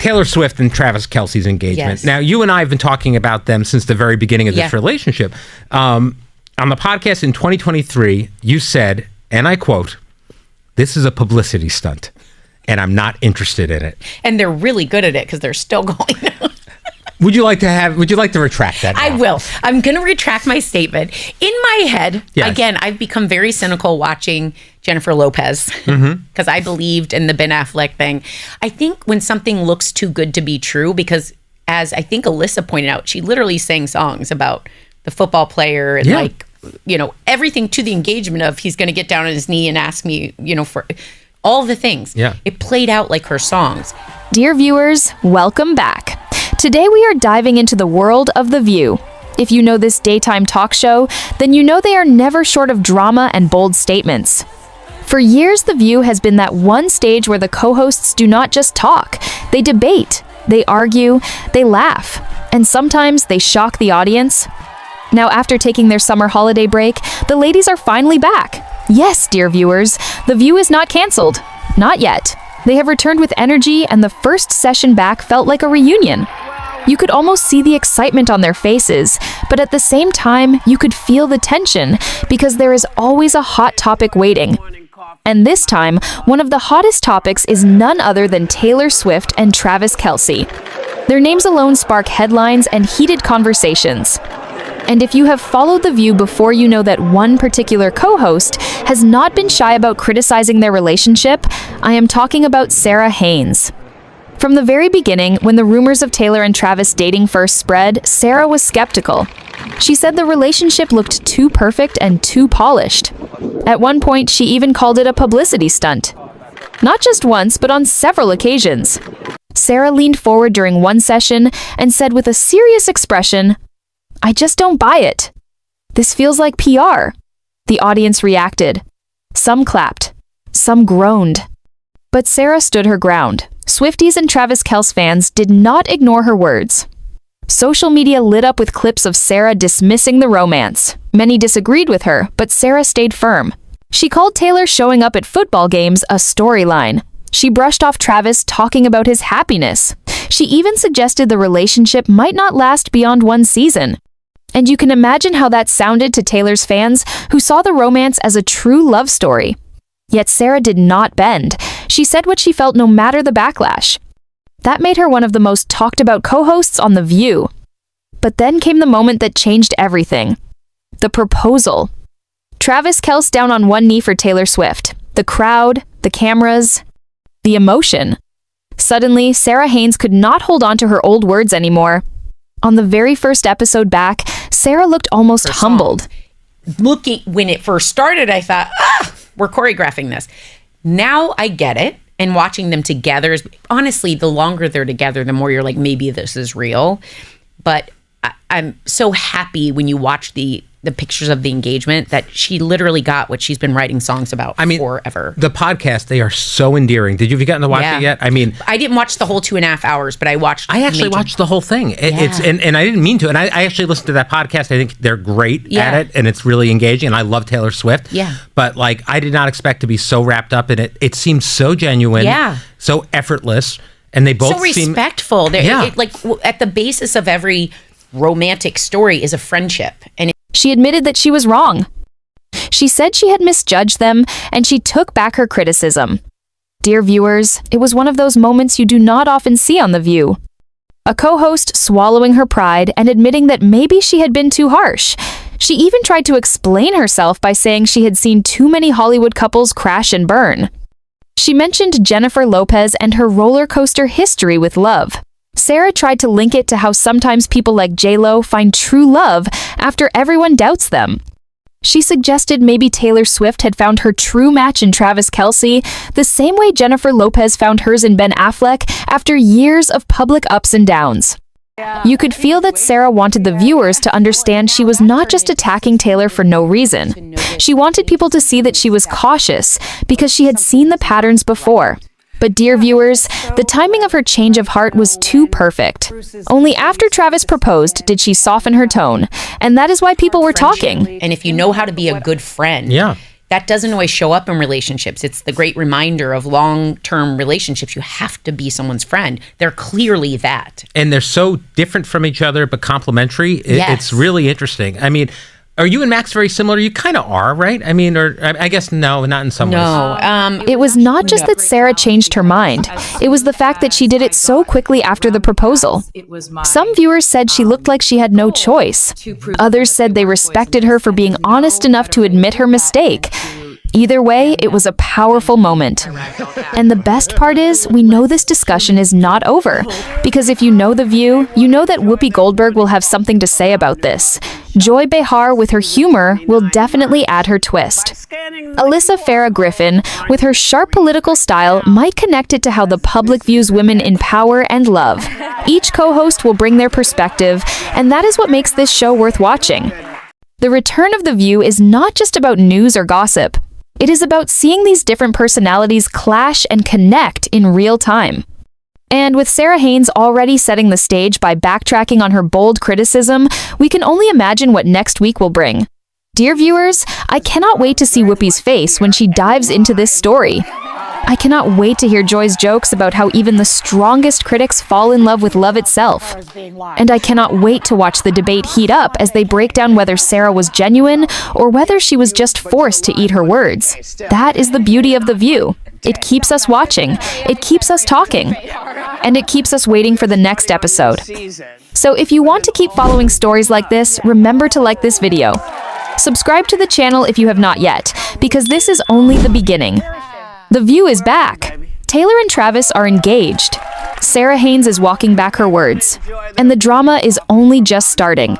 Taylor Swift and Travis Kelce's engagement. Yes. Now, you and I have been talking about them since the very beginning of this relationship. On the podcast in 2023, you said, and I quote, "This is a publicity stunt, and I'm not interested in it." And they're really good at it because they're still going. Would you like to retract that now? I will. I'm going to retract my statement. In my head, again, I've become very cynical watching Jennifer Lopez because I believed in the Ben Affleck thing. I think when something looks too good to be true, because as I think Alyssa pointed out, she literally sang songs about the football player and like, you know, everything to the engagement of he's going to get down on his knee and ask me, you know, for all the things. Yeah. It played out like her songs. Dear viewers, welcome back. Today we are diving into the world of The View. If you know this daytime talk show, then you know they are never short of drama and bold statements. For years, The View has been that one stage where the co-hosts do not just talk, they debate, they argue, they laugh, and sometimes they shock the audience. Now, after taking their summer holiday break, the ladies are finally back. Yes, dear viewers, The View is not canceled. Not yet. They have returned with energy, and the first session back felt like a reunion. You could almost see the excitement on their faces, but at the same time, you could feel the tension because there is always a hot topic waiting. And this time, one of the hottest topics is none other than Taylor Swift and Travis Kelce. Their names alone spark headlines and heated conversations. And if you have followed The View before, you know that one particular co-host has not been shy about criticizing their relationship. I am talking about Sara Haines. From the very beginning, when the rumors of Taylor and Travis dating first spread, Sara was skeptical. She said the relationship looked too perfect and too polished. At one point, she even called it a publicity stunt. Not just once, but on several occasions. Sara leaned forward during one session and said with a serious expression, "I just don't buy it. This feels like PR." The audience reacted. Some clapped. Some groaned. But Sara stood her ground. Swifties and Travis Kelce fans did not ignore her words. Social media lit up with clips of Sara dismissing the romance. Many disagreed with her, but Sara stayed firm. She called Taylor showing up at football games a storyline. She brushed off Travis talking about his happiness. She even suggested the relationship might not last beyond one season. And you can imagine how that sounded to Taylor's fans, who saw the romance as a true love story. Yet Sara did not bend. She said what she felt no matter the backlash. That made her one of the most talked about co-hosts on The View. But then came the moment that changed everything. The proposal. Travis Kelce down on one knee for Taylor Swift. The crowd, the cameras, the emotion. Suddenly, Sara Haines could not hold on to her old words anymore. On the very first episode back, Sara looked almost humbled. Looking, when it first started, I thought, we're choreographing this. Now I get it. And watching them together is, honestly, the longer they're together, the more you're like, maybe this is real. But I'm so happy when you watch the pictures of the engagement that she literally got what she's been writing songs about forever. The podcast, they are so endearing. Have you gotten to watch it yet? I mean, I didn't watch the whole 2.5 hours, but I actually watched the whole thing. And I didn't mean to. And I actually listened to that podcast. I think they're great at it, and it's really engaging. And I love Taylor Swift. Yeah. But like, I did not expect to be so wrapped up in it. It seemed so genuine. Yeah. So effortless. And they both seem so respectful. Like at the basis of every romantic story is a friendship. And she admitted that she was wrong. She said she had misjudged them, and she took back her criticism. Dear viewers, it was one of those moments you do not often see on The View. A co-host swallowing her pride and admitting that maybe she had been too harsh. She even tried to explain herself by saying she had seen too many Hollywood couples crash and burn. She mentioned Jennifer Lopez and her roller coaster history with love. Sara tried to link it to how sometimes people like J-Lo find true love after everyone doubts them. She suggested maybe Taylor Swift had found her true match in Travis Kelce, the same way Jennifer Lopez found hers in Ben Affleck after years of public ups and downs. You could feel that Sara wanted the viewers to understand she was not just attacking Taylor for no reason. She wanted people to see that she was cautious because she had seen the patterns before. But dear viewers, the timing of her change of heart was too perfect. Only after Travis proposed did she soften her tone, and that is why people were talking. And if you know how to be a good friend, that doesn't always show up in relationships. It's the great reminder of long-term relationships. You have to be someone's friend. They're clearly that. And they're so different from each other, but complementary. It's really interesting. I mean, are you and Max very similar? You kind of are, right? I mean, or I guess no, not in some ways. No. It was not just that Sara changed her mind. It was the fact that she did it so quickly after the proposal. Some viewers said she looked like she had no choice. Others said they respected her for being honest enough to admit her mistake. Either way, it was a powerful moment. And the best part is, we know this discussion is not over. Because if you know The View, you know that Whoopi Goldberg will have something to say about this. Joy Behar, with her humor, will definitely add her twist. Alyssa Farah Griffin, with her sharp political style, might connect it to how the public views women in power and love. Each co-host will bring their perspective, and that is what makes this show worth watching. The return of The View is not just about news or gossip. It is about seeing these different personalities clash and connect in real time. And with Sara Haines already setting the stage by backtracking on her bold criticism, we can only imagine what next week will bring. Dear viewers, I cannot wait to see Whoopi's face when she dives into this story. I cannot wait to hear Joy's jokes about how even the strongest critics fall in love with love itself. And I cannot wait to watch the debate heat up as they break down whether Sara was genuine or whether she was just forced to eat her words. That is the beauty of The View. It keeps us watching, it keeps us talking, and it keeps us waiting for the next episode. So if you want to keep following stories like this, remember to like this video. Subscribe to the channel if you have not yet, because this is only the beginning. The View is back. Taylor and Travis are engaged. Sara Haines is walking back her words. And the drama is only just starting.